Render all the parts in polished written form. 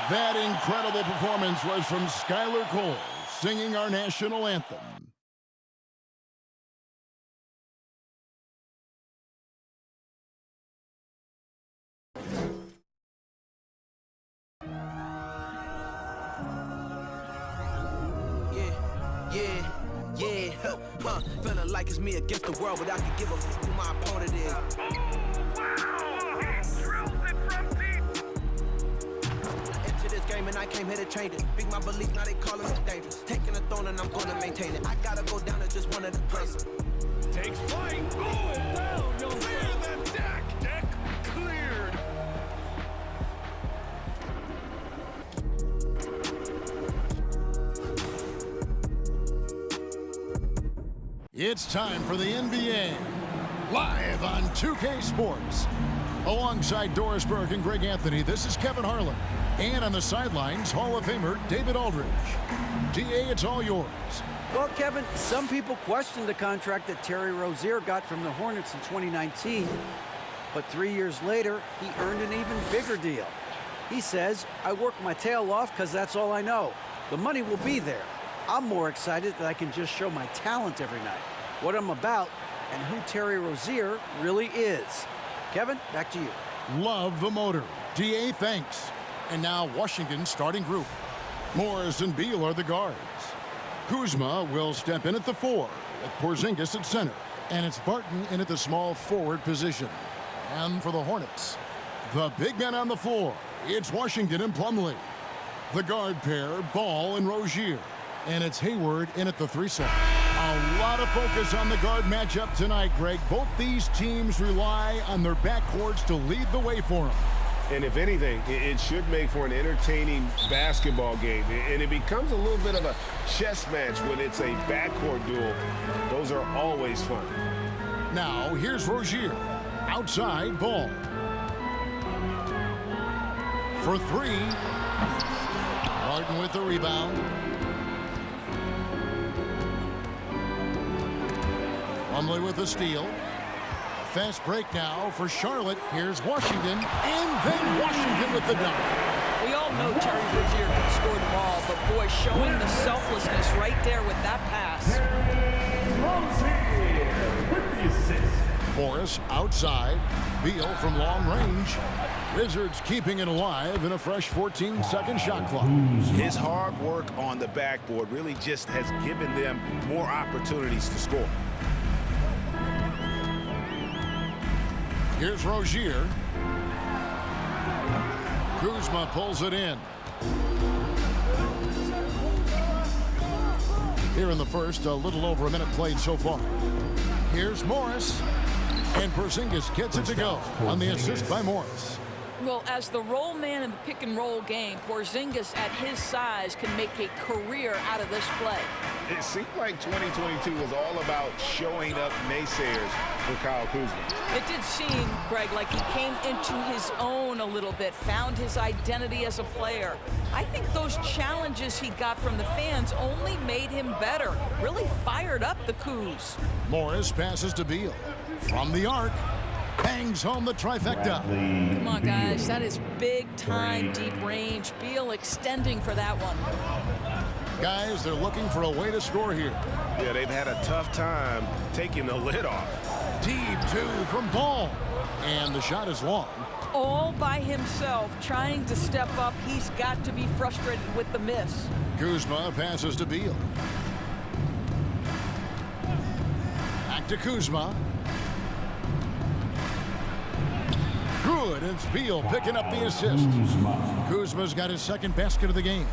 That incredible performance was from Skylar Cole, singing our national anthem. Feeling like it's me against the world, but I can give a fuck who my opponent is. And I came here to change it. Big my belief, now they calling me dangerous. Taking a throne and I'm gonna maintain it. I gotta go down as just one of the greatest. Takes flight, going down. You'll clear the deck. Deck cleared. It's time for the NBA, live on 2K Sports. Alongside Doris Burke and Greg Anthony, this is Kevin Harlan. And on the sidelines, Hall of Famer David Aldridge. DA, it's all yours. Well, Kevin, some people questioned the contract that Terry Rozier got from the Hornets in 2019. But 3 years later, he earned an even bigger deal. He says, I work my tail off because that's all I know. The money will be there. I'm more excited that I can just show my talent every night, what I'm about, and who Terry Rozier really is. Kevin, back to you. Love the motor. DA, thanks. And now Washington's starting group. Morris and Beal are the guards. Kuzma will step in at the 4, with Porzingis at center. And it's Barton in at the small forward position. And for the Hornets, the big men on the floor, it's Washington and Plumlee. The guard pair, Ball and Rozier. And it's Hayward in at the 3 slot. A lot of focus on the guard matchup tonight, Greg. Both these teams rely on their backcourts to lead the way for them. And if anything, it should make for an entertaining basketball game. And it becomes a little bit of a chess match when it's a backcourt duel. Those are always fun. Now, here's Rozier. Outside, Ball. For 3. Barton with the rebound. Plumlee with the steal. Fast break now for Charlotte. Here's Washington, and then Washington with the dunk. We all know Terry Rozier can score the ball, but boy, showing the selflessness right there with that pass. Morris outside. Beal from long range. Wizards keeping it alive in a fresh 14-second shot clock. His hard work on the backboard really just has given them more opportunities to score. Here's Rozier. Kuzma pulls it in. Here in the first, a little over a minute played so far. Here's Morris. And Porzingis gets it to go on the assist by Morris. Well, as the roll man in the pick-and-roll game, Porzingis at his size can make a career out of this play. It seemed like 2022 was all about showing up naysayers for Kyle Kuzma. It did seem, Greg, like he came into his own a little bit, found his identity as a player. I think those challenges he got from the fans only made him better, really fired up the Kuz. Morris passes to Beal. From the arc, bangs home the trifecta. Come on, guys, that is big-time deep range. Beal extending for that one. Guys, they're looking for a way to score here. Yeah, they've had a tough time taking the lid off. Deep 2 from Ball. And the shot is long. All by himself, trying to step up. He's got to be frustrated with the miss. Kuzma passes to Beal. Back to Kuzma. Good, it's Beal picking up the assist. Kuzma's got his second basket of the game.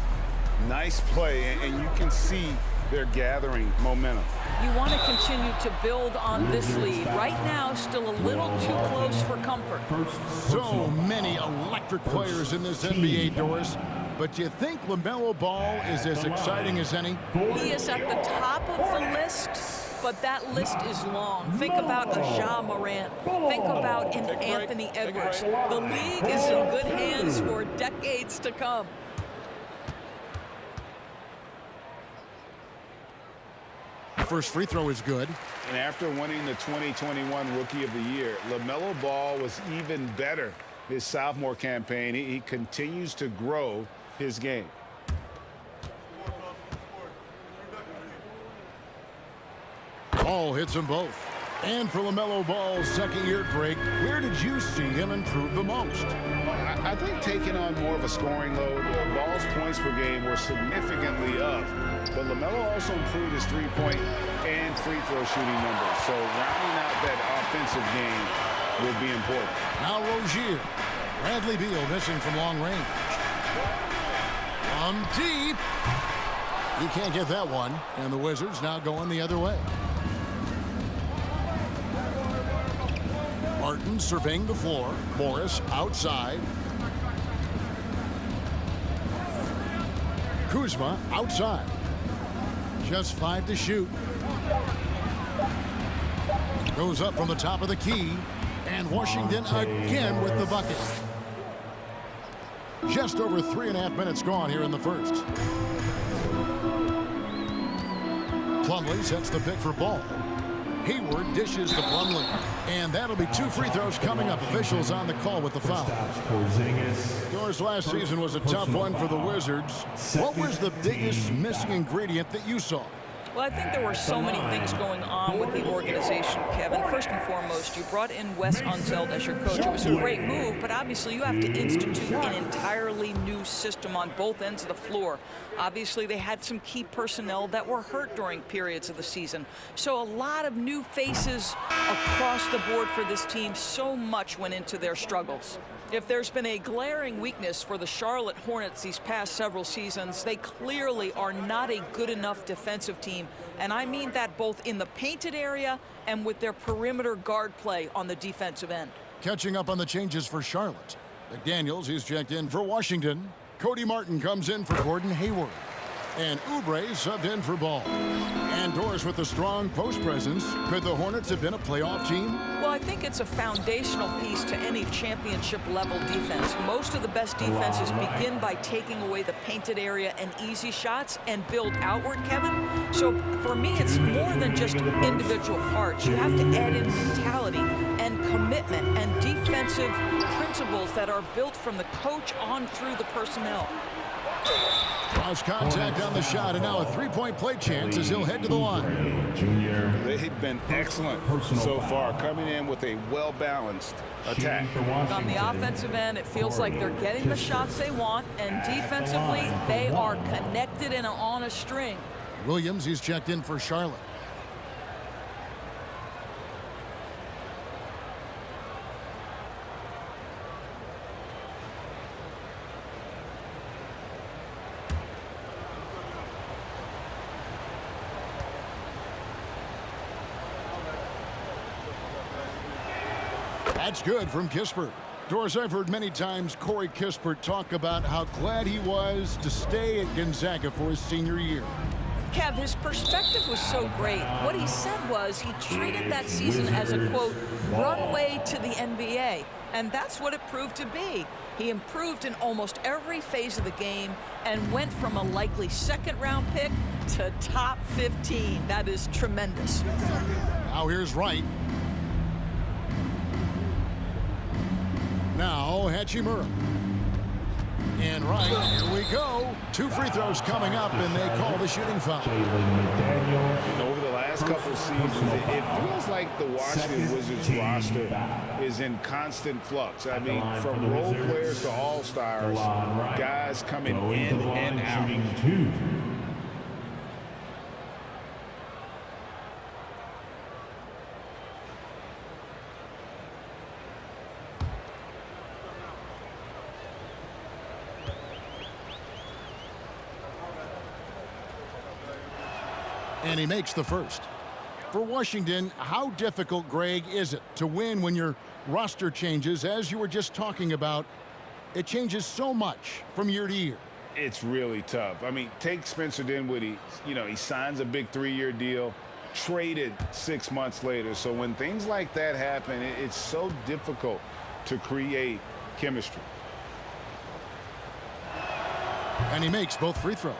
Nice play, and you can see they're gathering momentum. You want to continue to build on this lead. Right now, still a little too close for comfort. So many electric players in this NBA, Doris. but do you think LaMelo Ball is as exciting as any? He is at the top of the list, but that list is long. Think about a Ja Morant. Think about an Anthony Edwards. The league is in good hands for decades to come. First free throw is good. And after winning the 2021 Rookie of the Year, LaMelo Ball was even better his sophomore campaign. He continues to grow his game. Ball hits them both. And for LaMelo Ball's second year at Greg, where did you see him improve the most? I think taking on more of a scoring load, Ball's points per game were significantly up. But LaMelo also improved his three-point and free throw shooting numbers. So rounding out that offensive game will be important. Now Rozier. Bradley Beal missing from long range. From deep. He can't get that one. And the Wizards now going the other way. Martin surveying the floor. Morris outside. Kuzma outside. Just 5 to shoot. Goes up from the top of the key. And Washington again with the bucket. Just over 3.5 minutes gone here in the first. Plumlee sets the pick for Ball. Hayward dishes to Plumlee. And that'll be 2 free throws coming up. Officials on the call with the foul. Yours last season was a tough one for the Wizards. What was the biggest missing ingredient that you saw? Well, I think there were so many things going on with the organization, Kevin. First and foremost, you brought in Wes Unseld as your coach. It was a great move, but obviously you have to institute an entirely new system on both ends of the floor. Obviously, they had some key personnel that were hurt during periods of the season. So a lot of new faces across the board for this team. So much went into their struggles. If there's been a glaring weakness for the Charlotte Hornets these past several seasons, they clearly are not a good enough defensive team. And I mean that both in the painted area and with their perimeter guard play on the defensive end. Catching up on the changes for Charlotte. McDaniels, he's checked in for Washington. Cody Martin comes in for Gordon Hayward. And Oubre subbed in for Ball. And Doris with a strong post presence. Could the Hornets have been a playoff team? Well, I think it's a foundational piece to any championship level defense. Most of the best defenses begin by taking away the painted area and easy shots and build outward, Kevin. So for me, it's more than just individual parts. You have to add in mentality and commitment and defensive principles that are built from the coach on through the personnel. Cross contact on the shot, and now a three-point play chance as he'll head to the line. They've been excellent so far, coming in with a well-balanced attack. On the offensive end, it feels like they're getting the shots they want, and defensively, they are connected and on a string. Williams, he's checked in for Charlotte. That's good from Kispert. Doris, I've heard many times Corey Kispert talk about how glad he was to stay at Gonzaga for his senior year. Kev, his perspective was so great. What he said was he treated that season as a, quote, runway to the NBA. And that's what it proved to be. He improved in almost every phase of the game and went from a likely second-round pick to top 15. That is tremendous. Now here's Wright. Now Hachimura. And Wright, here we go. 2 free throws coming up, and they call the shooting foul. Over the last couple of seasons, it feels like the Washington Wizards roster is in constant flux. I mean, from role players to all-stars, guys coming in and out. And he makes the first. For Washington, how difficult, Greg, is it to win when your roster changes, as you were just talking about? It changes so much from year to year. It's really tough. I mean, take Spencer Dinwiddie. He signs a big 3-year deal, traded 6 months later. So when things like that happen, it's so difficult to create chemistry. And he makes both free throws.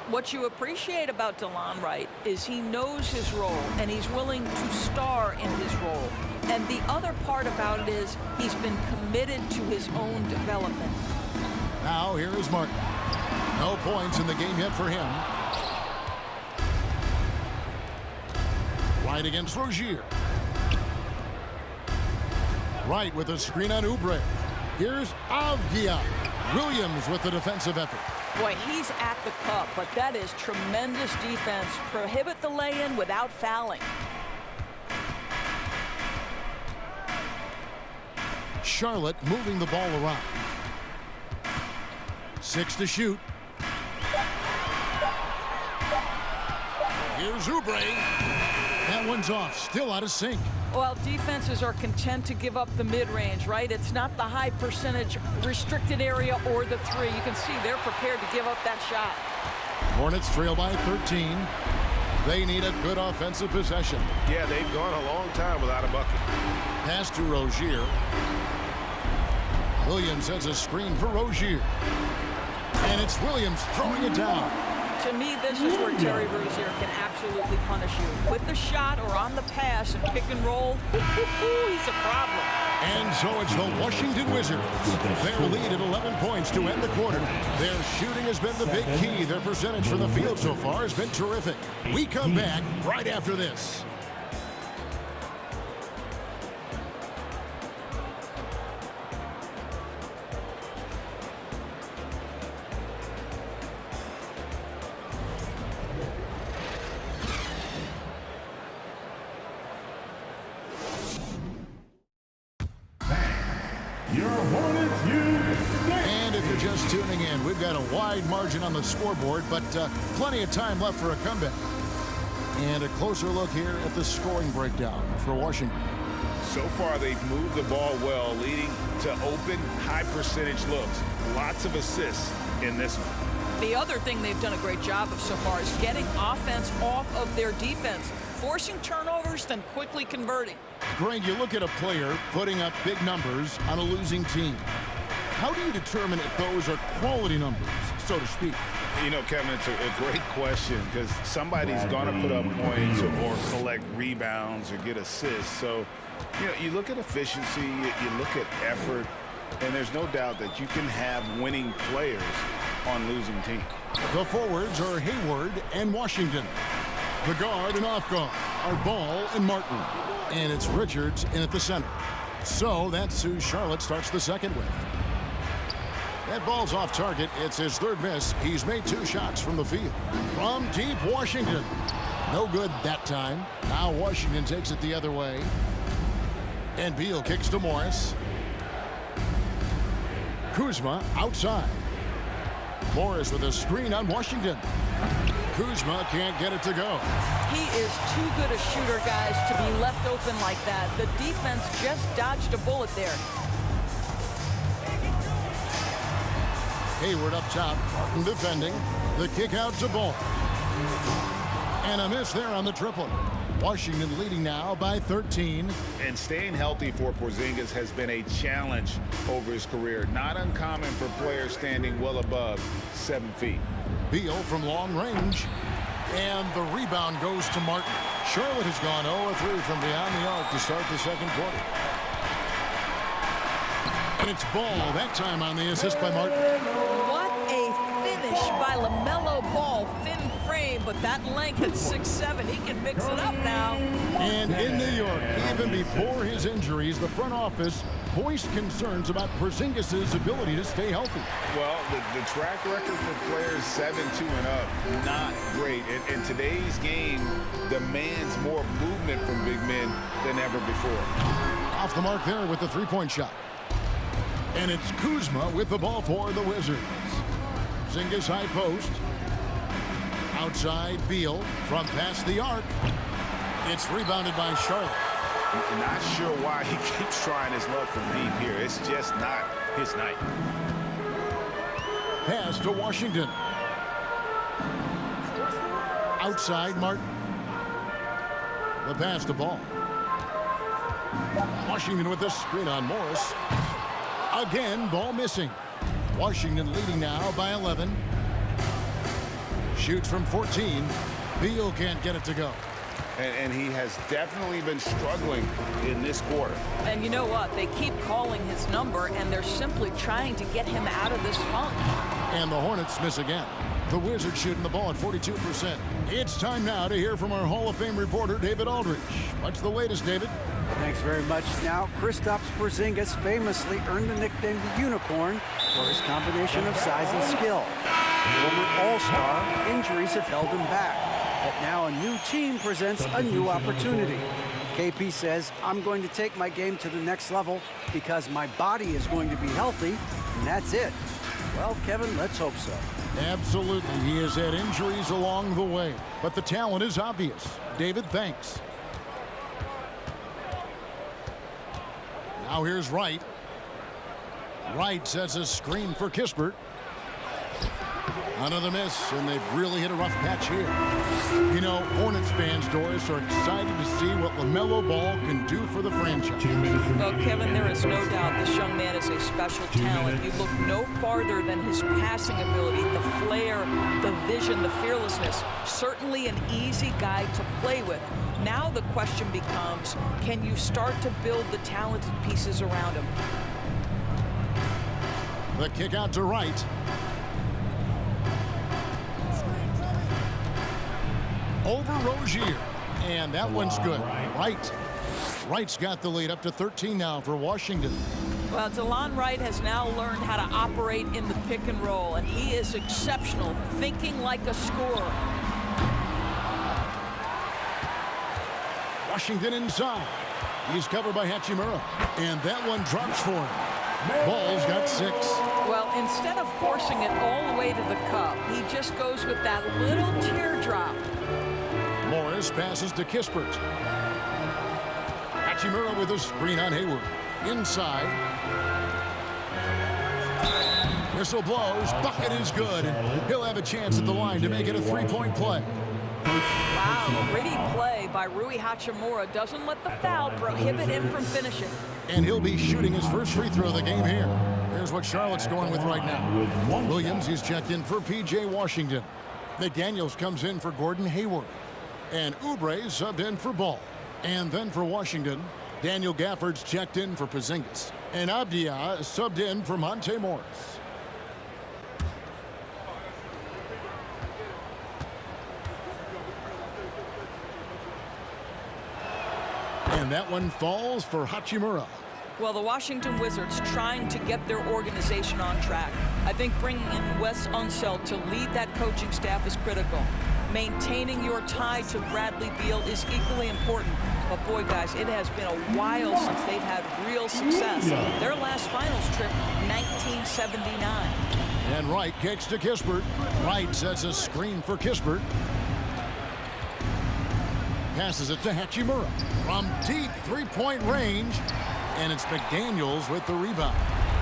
What you appreciate about DeLon Wright is he knows his role, and he's willing to star in his role. And the other part about it is he's been committed to his own development. Now here is Martin. No points in the game yet for him. Wright against Rozier. Wright with a screen on Oubre. Here's Avdia. Williams with the defensive effort. Boy, he's at the cup, but that is tremendous defense. Prohibit the lay-in without fouling. Charlotte moving the ball around. 6 to shoot. Here's Oubre. That one's off. Still out of sync. Well, defenses are content to give up the mid-range, right? It's not the high percentage restricted area or the 3. You can see they're prepared to give up that shot. Hornets trail by 13. They need a good offensive possession. Yeah, they've gone a long time without a bucket. Pass to Rozier. Williams has a screen for Rozier. And it's Williams throwing it down. To me, this is where Terry Rozier can absolutely punish you. With the shot or on the pass and pick and roll, he's a problem. And so it's the Washington Wizards. Their lead at 11 points to end the quarter. Their shooting has been the big key. Their percentage from the field so far has been terrific. We come back right after this. And if you're just tuning in, we've got a wide margin on the scoreboard, but plenty of time left for a comeback. And a closer look here at the scoring breakdown for Washington. So far, they've moved the ball well, leading to open, high-percentage looks. Lots of assists in this one. The other thing they've done a great job of so far is getting offense off of their defense, forcing turnovers, then quickly converting. Greg, you look at a player putting up big numbers on a losing team. How do you determine if those are quality numbers, so to speak? Kevin, it's a great question because somebody's going to put up points or collect rebounds or get assists. So, you look at efficiency, you look at effort, and there's no doubt that you can have winning players on losing teams. The forwards are Hayward and Washington. The guard and off guard are Ball and Martin. And it's Richards in at the center. So that's who Charlotte starts the second with. That ball's off target. It's his third miss. He's made 2 shots from the field. From deep, Washington. No good that time. Now Washington takes it the other way. And Beal kicks to Morris. Kuzma outside. Morris with a screen on Washington. Kuzma can't get it to go. He is too good a shooter, guys, to be left open like that. The defense just dodged a bullet there. Hayward up top, Martin defending. The kick out to Ball. And a miss there on the triple. Washington leading now by 13. And staying healthy for Porzingis has been a challenge over his career. Not uncommon for players standing well above 7 feet. Beal from long range. And the rebound goes to Martin. Charlotte has gone 0-3 from beyond the arc to start the second quarter. And it's Ball, that time on the assist by Martin. What a finish by LaMelo Ball. Thin frame, but that length at 6'7", he can mix it up now. And in New York, even before his injuries, the front office voiced concerns about Porzingis' ability to stay healthy. Well, the track record for players 7-2 and up, not great. And today's game demands more movement from big men than ever before. Off the mark there with the three-point shot. And it's Kuzma with the ball for the Wizards. Porzingis high post. Outside Beal from past the arc. It's rebounded by Charlotte. I'm not sure why he keeps trying his luck from deep here. It's just not his night. Pass to Washington. Outside Martin. The pass to Ball. Washington with a screen on Morris. Again, Ball missing. Washington leading now by 11. Shoots from 14. Beal can't get it to go. And he has definitely been struggling in this quarter. And you know what? They keep calling his number, and they're simply trying to get him out of this funk. And the Hornets miss again. The Wizards shooting the ball at 42%. It's time now to hear from our Hall of Fame reporter, David Aldridge. What's the latest, David? Thanks very much. Now, Kristaps Porzingis famously earned the nickname the Unicorn for his combination of size and skill. Former All-Star, injuries have held him back. But now a new team presents a new opportunity. KP says, I'm going to take my game to the next level because my body is going to be healthy, and that's it. Well, Kevin, let's hope so. Absolutely. He has had injuries along the way, but the talent is obvious. David, thanks. Now here's Wright. Wright sets a screen for Kispert. Another miss, and they've really hit a rough patch here. You know, Hornets fans, Doris, are excited to see what LaMelo Ball can do for the franchise. Well, Kevin, there is no doubt this young man is a special talent. You look no farther than his passing ability, the flair, the vision, the fearlessness. Certainly an easy guy to play with. Now the question becomes, can you start to build the talented pieces around him? The kick out to Wright. Over Rozier, and that one's good. Wright's got the lead up to 13 now for Washington. Well, DeLon Wright has now learned how to operate in the pick and roll, and he is exceptional, thinking like a scorer. Washington inside. He's covered by Hachimura, and that one drops for him. Ball's got 6. Well, instead of forcing it all the way to the cup, he just goes with that little teardrop. Morris passes to Kispert. Hachimura with a screen on Hayward. Inside. Whistle blows. Bucket is good. And he'll have a chance at the line to make it a 3-point play. Wow, pretty play by Rui Hachimura. Doesn't let the foul prohibit him from finishing. And he'll be shooting his first free throw of the game here. Here's what Charlotte's going with right now. Williams, he's checked in for P.J. Washington. McDaniels comes in for Gordon Hayward. And Oubre subbed in for Ball. And then for Washington, Daniel Gafford's checked in for Porzingis. And Abdia subbed in for Monte Morris. And that one falls for Hachimura. Well, the Washington Wizards trying to get their organization on track. I think bringing in Wes Unseld to lead that coaching staff is critical. Maintaining your tie to Bradley Beal is equally important. But boy, guys, it has been a while since they've had real success. Their last finals trip, 1979. And Wright kicks to Kispert. Wright sets a screen for Kispert. Passes it to Hachimura from deep three-point range. And it's McDaniels with the rebound.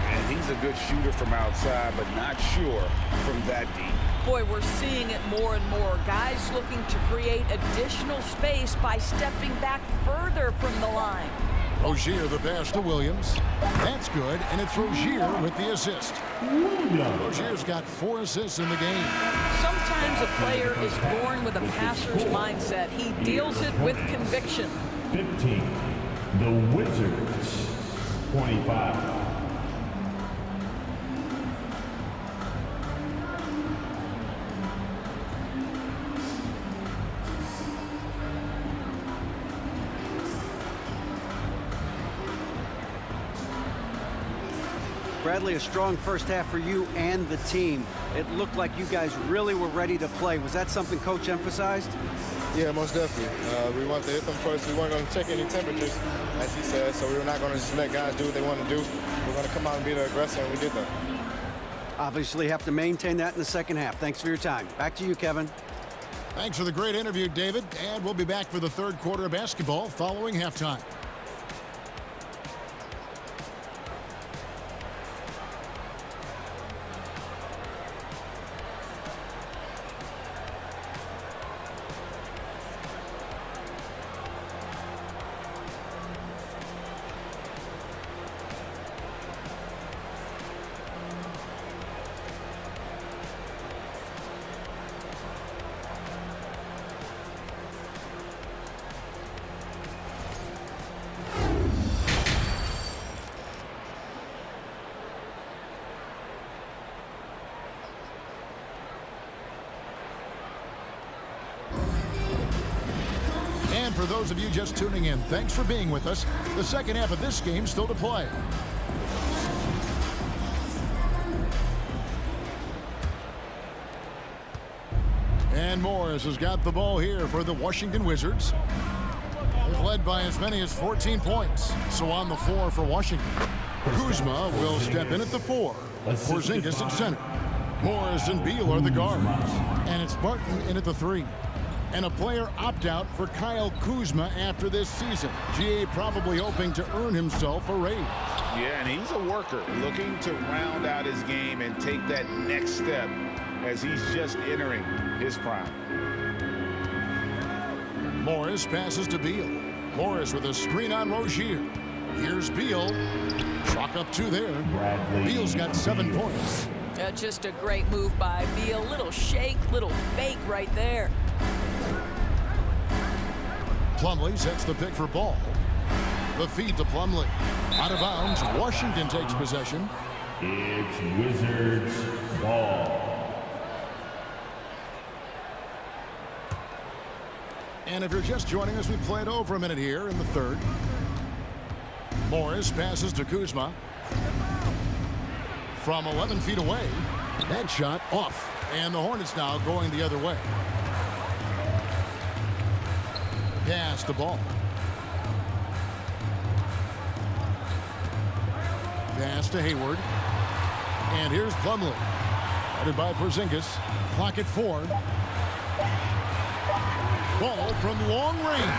And he's a good shooter from outside, but not sure from that deep. Boy, we're seeing it more and more. Guys looking to create additional space by stepping back further from the line. Rozier the pass to Williams. That's good, and it's Rozier with the assist. Rozier's got 4 assists in the game. Sometimes a player is born with a passer's mindset. He deals it with conviction. 15. The Wizards. 25. Bradley, a strong first half for you and the team. It looked like you guys really were ready to play. Was that something Coach emphasized? Yeah, most definitely. We wanted to hit them first. We weren't going to check any temperatures, as he said, so we were not going to just let guys do what they want to do. We're going to come out and be the aggressor, and we did that. Obviously have to maintain that in the second half. Thanks for your time. Back to you, Kevin. Thanks for the great interview, David. And we'll be back for the third quarter of basketball following halftime. And for those of you just tuning in, thanks for being with us. The second half of this game still to play. And Morris has got the ball here for the Washington Wizards. They've led by as many as 14 points. So on the floor for Washington, Kuzma will step in at the 4. Porzingis at center. Morris and Beal are the guards. And it's Barton in at the 3. And a player opt-out for Kyle Kuzma after this season. GA probably hoping to earn himself a raise. Yeah, and he's a worker looking to round out his game and take that next step as he's just entering his prime. Morris passes to Beal. Morris with a screen on Rozier. Here's Beal. Chalk up 2 there. Beal's got 7 points. Just a great move by Beal. Little shake, little fake right there. Plumlee sets the pick for Ball. The feed to Plumlee. Out of bounds. Washington takes possession. It's Wizards ball. And if you're just joining us, we played over a minute here in the third. Morris passes to Kuzma. From 11 feet away. That shot off. And the Hornets now going the other way. Pass the ball. Pass to Hayward. And here's Plumlee. Headed by Porzingis. Clock at 4. Ball from long range.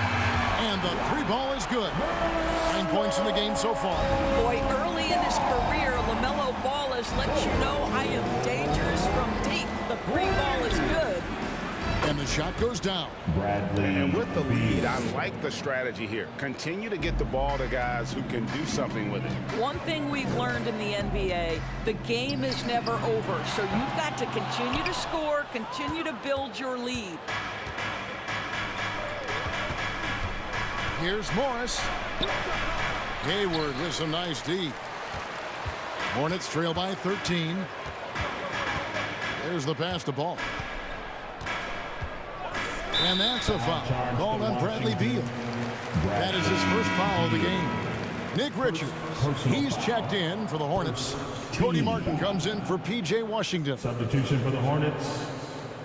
And the 3 ball is good. 9 points in the game so far. Boy, early in his career, LaMelo Ball has let you know I am dangerous from deep. The 3 ball is good. And the shot goes down. And with the lead, I like the strategy here. Continue to get the ball to guys who can do something with it. One thing we've learned in the NBA, the game is never over. So you've got to continue to score, continue to build your lead. Here's Morris. Hayward with some nice D. Hornets trail by 13. There's the pass to Ball. And that's a foul called on Bradley Beal. That is his first foul of the game. Nick Richards, he's checked in for the Hornets. Cody Martin comes in for P.J. Washington. Substitution for the Hornets,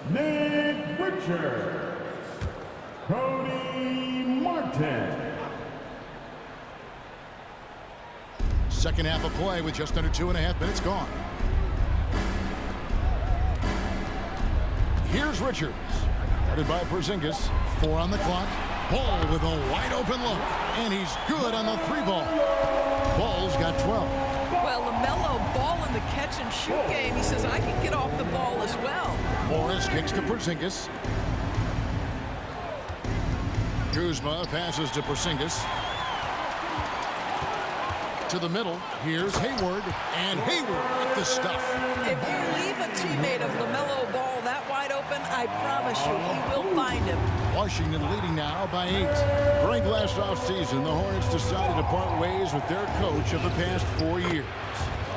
Nick Richards. Cody Martin. Second half of play with just under 2.5 minutes gone. Here's Richards. Guarded by Porzingis. 4 on the clock. Ball with a wide open look. And he's good on the 3 ball. Ball's got 12. Well, LaMelo Ball in the catch and shoot game. He says, I can get off the ball as well. Morris kicks to Porzingis. Kuzma passes to Porzingis. To the middle. Here's Hayward. And Hayward with the stuff. If you leave a teammate of LaMelo Ball that wide open, I promise you, he will find him. Washington leading now by 8. During last offseason, the Hornets decided to part ways with their coach of the past 4 years.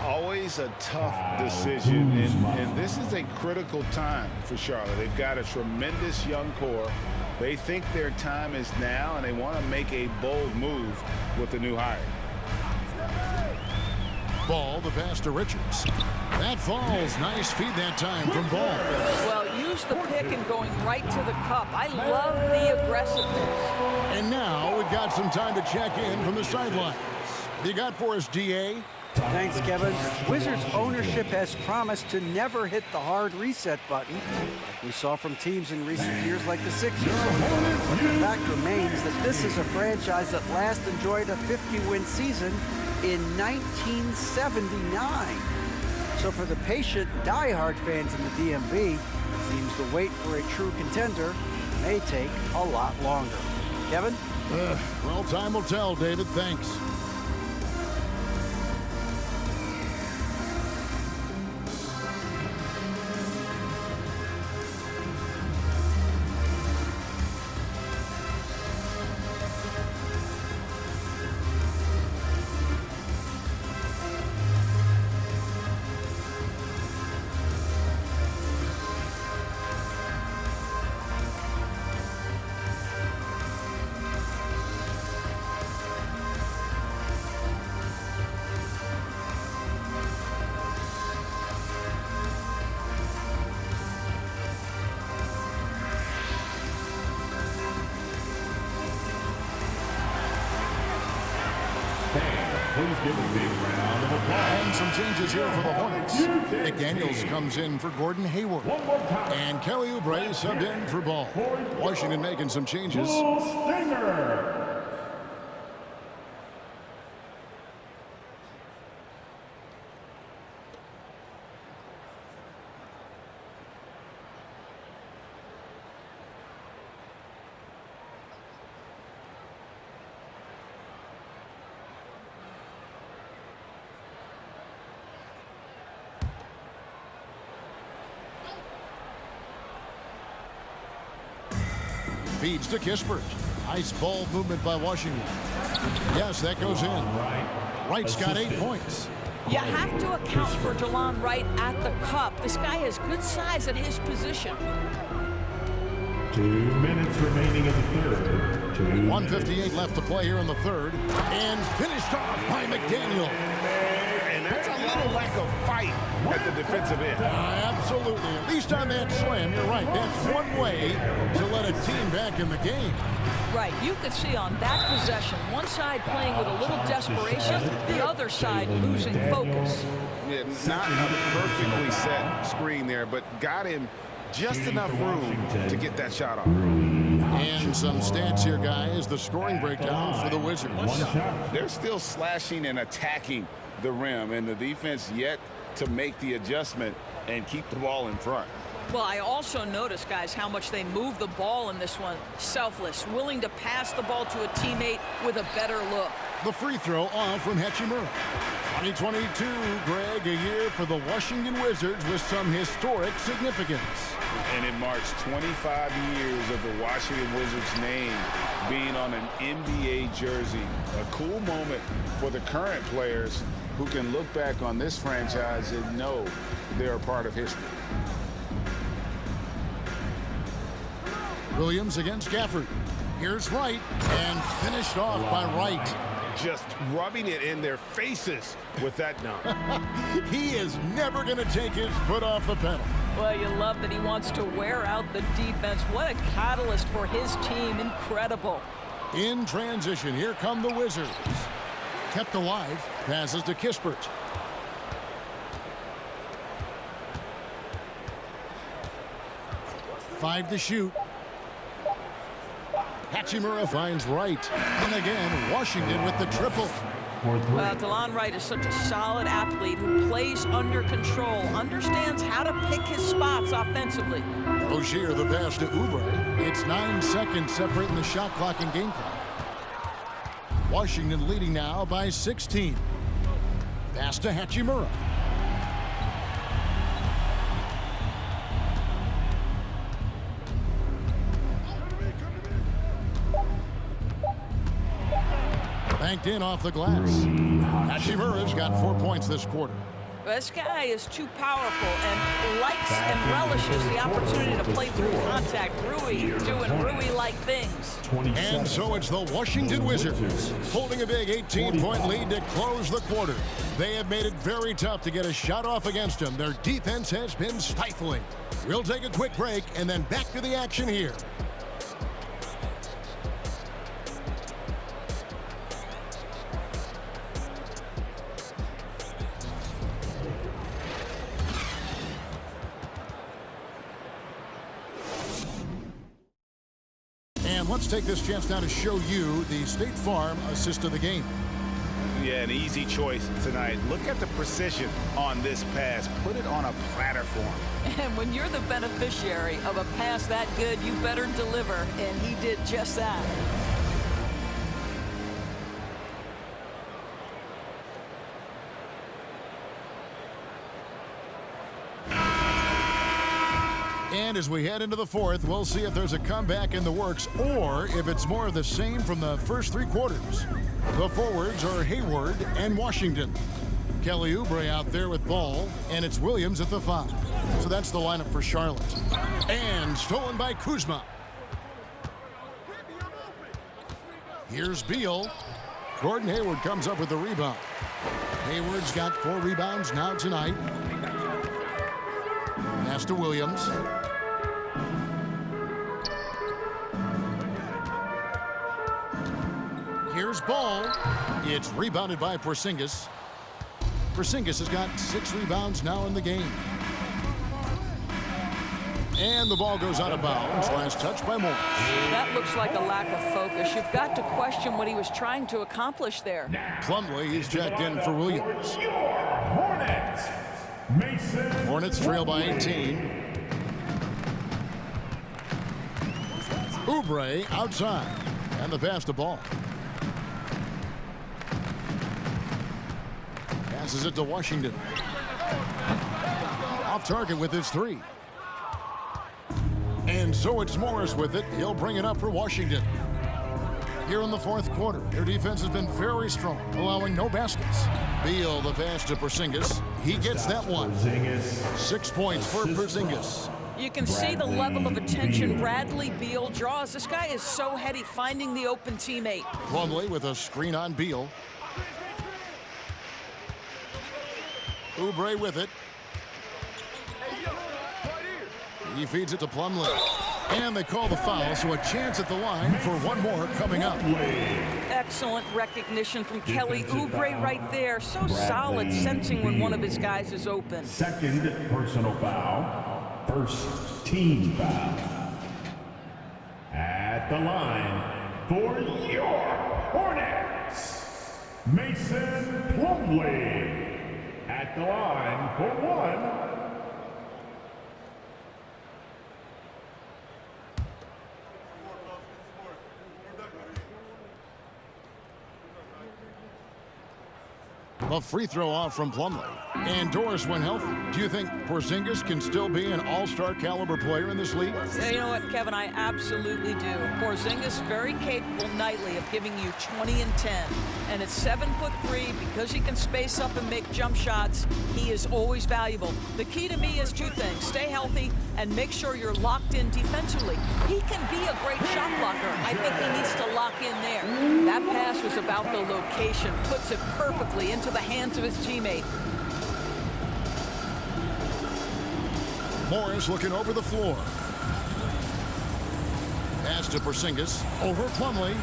Always a tough decision, and this is a critical time for Charlotte. They've got a tremendous young core. They think their time is now, and they want to make a bold move with the new hire. Ball, the pass to Richards. That falls. Nice feed that time from Ball. Well, use the pick and going right to the cup. I love the aggressiveness. And now we've got some time to check in from the sidelines. You got for us, DA? Thanks, Kevin. Wizards ownership has promised to never hit the hard reset button, like we saw from teams in recent years like the Sixers. But the fact remains that this is a franchise that last enjoyed a 50-win season in 1979. So for the patient, diehard fans in the DMV, it seems the wait for a true contender may take a lot longer. Kevin? Well, time will tell, David. Thanks. Please give a big round of applause. And some changes here for the Hornets. McDaniels comes in for Gordon Hayward. And Kelly Oubre subbed in for Ball. Washington making some changes. Stinger. Feeds to Kispert. Nice ball movement by Washington. Yes, that goes in. Wright's got 8 points. You have to account for Delon Wright at the cup. This guy has good size at his position. 2 minutes remaining in the third. 1:58 left to play here in the third. And finished off by McDaniel. And that's a little lack of fight at the defensive end. Absolutely. At least on that slam, you're right. That's one way to let a team back in the game. Right, you could see on that possession, one side playing with a little desperation, the other side losing focus. Yeah, not a perfectly set screen there, but got him just enough room to get that shot off. And some stats here, guys. The scoring breakdown for the Wizards. They're still slashing and attacking the rim, and the defense yet to make the adjustment and keep the ball in front. Well, I also noticed, guys, how much they move the ball in this one. Selfless, willing to pass the ball to a teammate with a better look. The free throw off from Hachimura. 2022, Greg, a year for the Washington Wizards with some historic significance. And it marks 25 years of the Washington Wizards name being on an NBA jersey. A cool moment for the current players who can look back on this franchise and know they're a part of history. Williams against Gafford. Here's Wright, and finished off by Wright. Just rubbing it in their faces with that dunk. He is never going to take his foot off the pedal. Well, you love that he wants to wear out the defense. What a catalyst for his team. Incredible. In transition, here come the Wizards. Kept alive, passes to Kispert. Five to shoot. Hachimura finds Wright. And again, Washington with the triple. Well, Delon Wright is such a solid athlete who plays under control, understands how to pick his spots offensively. Rozier the pass to Oubre. It's 9 seconds separating the shot clock and game clock. Washington leading now by 16. Pass to Hachimura. Banked in off the glass. Hachimura's got 4 points this quarter. This guy is too powerful and likes and relishes the opportunity to play through contact. Rui doing Rui-like things. And so it's the Washington Wizards holding a big 18-point lead to close the quarter. They have made it very tough to get a shot off against them. Their defense has been stifling. We'll take a quick break and then back to the action here. Let's take this chance now to show you the State Farm assist of the game. Yeah, an easy choice tonight. Look at the precision on this pass. Put it on a platter for him. And when you're the beneficiary of a pass that good, you better deliver, and he did just that. And as we head into the fourth, we'll see if there's a comeback in the works or if it's more of the same from the first 3 quarters. The forwards are Hayward and Washington. Kelly Oubre out there with ball, and it's Williams at the 5. So that's the lineup for Charlotte. And stolen by Kuzma. Here's Beal. Gordon Hayward comes up with the rebound. Hayward's got 4 rebounds now tonight. Pass to Williams. Here's ball. It's rebounded by Porzingis. Porzingis has got 6 rebounds now in the game. And the ball goes out of bounds. Last touch by Morris. That looks like a lack of focus. You've got to question what he was trying to accomplish there. Plumlee is checked in for Williams. Hornets. Mason. Hornets trail by 18. Oubre outside. And the pass to Ball. Passes it to Washington. Off target with his 3. And so it's Morris with it. He'll bring it up for Washington. Here in the 4th quarter, their defense has been very strong, allowing no baskets. Beal the pass to Porzingis. He gets that one. 6 points for Porzingis. You can see the level of attention Bradley Beal draws. This guy is so heady finding the open teammate. Plumlee with a screen on Beal. Oubre with it. He feeds it to Plumlee. And they call the foul, so a chance at the line for one more coming up. Excellent recognition from Kelly Oubre right there. So solid, sensing when one of his guys is open. Second personal foul. First team foul. At the line for your Hornets, Mason Plumlee. At the line for 1. A free throw off from Plumlee. And Doris, when healthy, do you think Porzingis can still be an all-star caliber player in this league? Yeah, you know what, Kevin, I absolutely do. Porzingis very capable nightly of giving you 20 and 10. And at 7'3", because he can space up and make jump shots, he is always valuable. The key to me is 2 things. Stay healthy and make sure you're locked in defensively. He can be a great shot blocker. I think he needs to lock in there. That pass was about the location. Puts it perfectly into the hands of his teammate. Morris looking over the floor. Pass to Porzingis. Over Plumlee.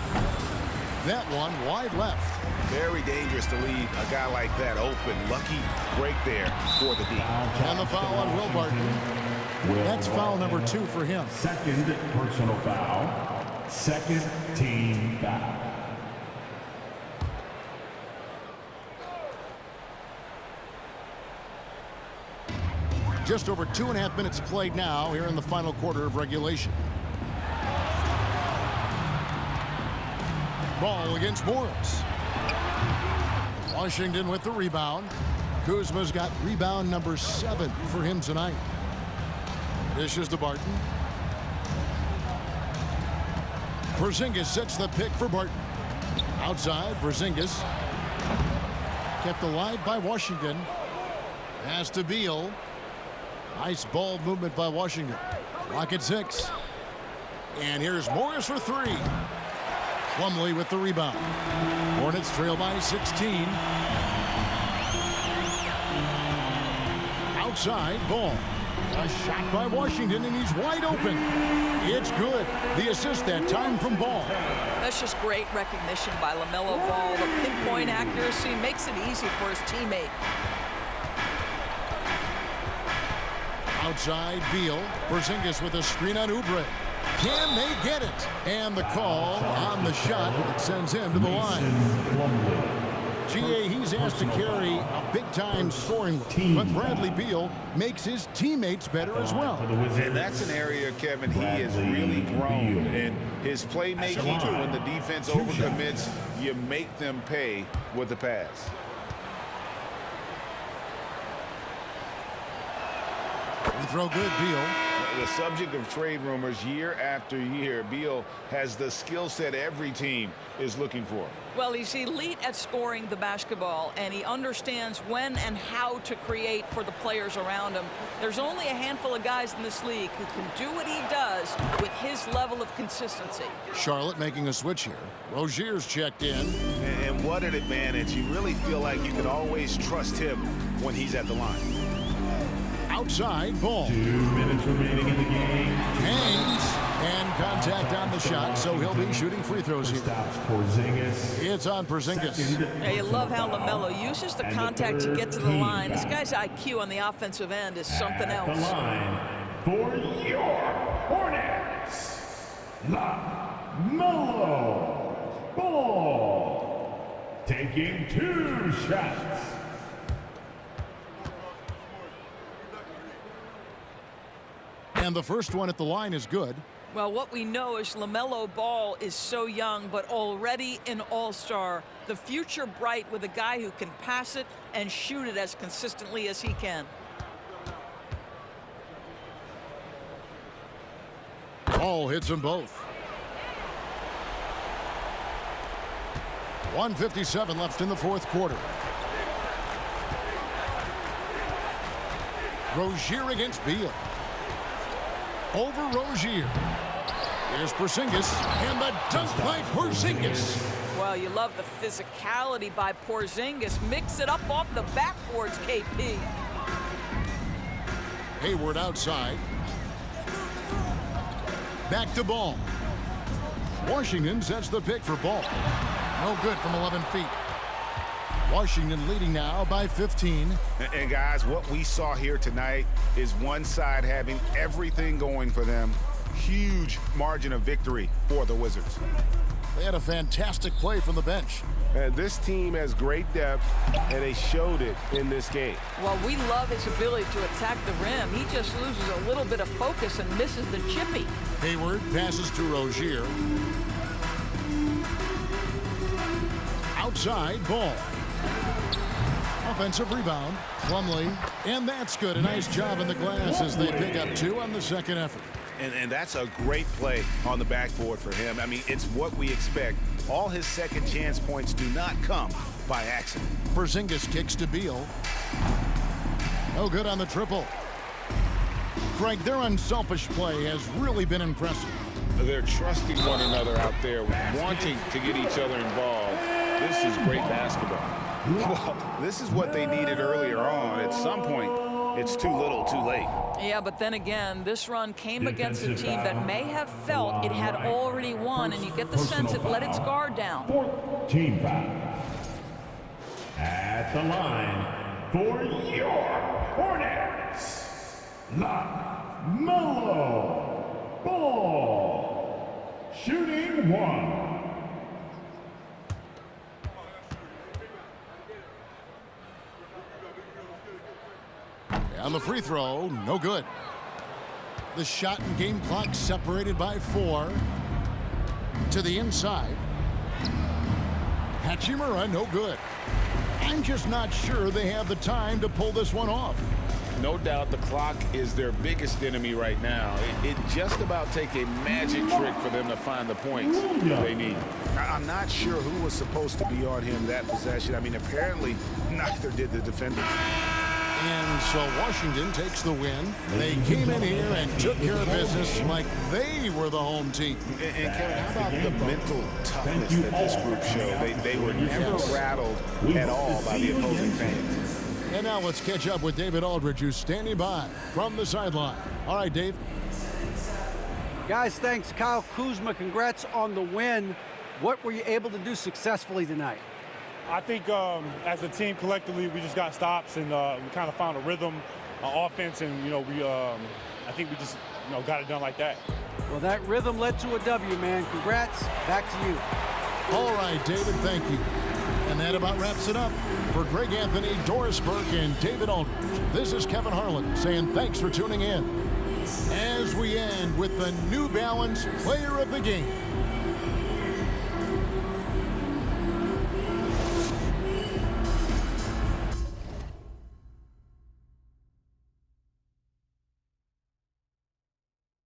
That one wide left. Very dangerous to leave a guy like that open. Lucky break there for the D. And the foul on Will Barton. That's foul number 2 for him. Second personal foul. Second team foul. Just over 2.5 minutes played now here in the final quarter of regulation. Ball against Morris. Washington with the rebound. Kuzma's got rebound number 7 for him tonight. Dishes to Barton. Porzingis sets the pick for Barton. Outside, Porzingis. Kept alive by Washington. Pass to Beal. Nice ball movement by Washington. Clock at 6. And here's Morris for 3. Plumlee with the rebound. Hornets trail by 16. Outside, Ball. A shot by Washington, and he's wide open. It's good. The assist that time from Ball. That's just great recognition by LaMelo Ball. The pinpoint accuracy makes it easy for his teammate. Outside, Beal. Porzingis with a screen on Oubre. Can they get it? And the call on the shot that sends him to the line. GA, he's asked to carry a big-time scoring load, but Bradley Beal makes his teammates better as well. And that's an area, Kevin, he has really grown. And his playmaking, when the defense overcommits, you make them pay with the pass. Free throw good, Beal. The subject of trade rumors year after year, Beal has the skill set every team is looking for. Well, he's elite at scoring the basketball, and he understands when and how to create for the players around him. There's only a handful of guys in this league who can do what he does with his level of consistency. Charlotte making a switch here. Rozier's checked in. And what an advantage. You really feel like you can always trust him when he's at the line. Outside, Ball. 2 minutes remaining in the game. Hangs, and contact on the shot, so he'll be shooting free throws here. It's on Porzingis. Yeah, you love how LaMelo uses the contact to get to the line. This guy's IQ on the offensive end is something else. The line for your Hornets, LaMelo Ball, taking 2 shots. And the first one at the line is good. Well, what we know is LaMelo Ball is so young, but already an all-star. The future bright with a guy who can pass it and shoot it as consistently as he can. Ball hits them both. 1:57 left in the fourth quarter. Rozier against Beal. Over Rozier. Here's Porzingis, and the dunk by Porzingis. Well, you love the physicality by Porzingis. Mix it up off the backboards, KP. Hayward outside. Back to Ball. Washington sets the pick for Ball. No good from 11 feet. Washington leading now by 15. And guys, what we saw here tonight is one side having everything going for them. Huge margin of victory for the Wizards. They had a fantastic play from the bench. This team has great depth, and they showed it in this game. Well, we love his ability to attack the rim. He just loses a little bit of focus and misses the chippy. Hayward passes to Rozier. Outside, Ball. Offensive rebound, Plumlee, and that's good. A nice job in the glass as they pick up 2 on the second effort. And that's a great play on the backboard for him. I mean, it's what we expect. All his second chance points do not come by accident. Porzingis kicks to Beal. No good on the triple. Greg, their unselfish play has really been impressive. They're trusting one another out there, wanting to get each other involved. This is great basketball. Well, this is what they needed earlier on. At some point, it's too little, too late. Yeah, but then again, this run came against a team that may have felt it had already won, and you get the sense it let its guard down. Team foul. At the line for your Hornets, LaMelo Ball, shooting 1. On the free throw, no good. The shot and game clock separated by 4. To the inside. Hachimura, no good. I'm just not sure they have the time to pull this one off. No doubt the clock is their biggest enemy right now. It just about take a magic trick for them to find the points they need. I'm not sure who was supposed to be on him that possession. I mean, apparently neither did the defender. And so Washington takes the win. They came in here and took care of business like they were the home team. And Kevin, how about the mental toughness that this group showed? They were never rattled at all by the opposing fans. And now let's catch up with David Aldridge, who's standing by from the sideline. All right, Dave. Guys, thanks. Kyle Kuzma, congrats on the win. What were you able to do successfully tonight? I think as a team collectively, we just got stops and we kind of found a rhythm on offense, and I think we just got it done like that. Well, that rhythm led to a W, man. Congrats. Back to you. All right, David, thank you. And that about wraps it up. For Greg Anthony, Doris Burke, and David Aldridge, this is Kevin Harlan saying thanks for tuning in. As we end with the New Balance Player of the Game,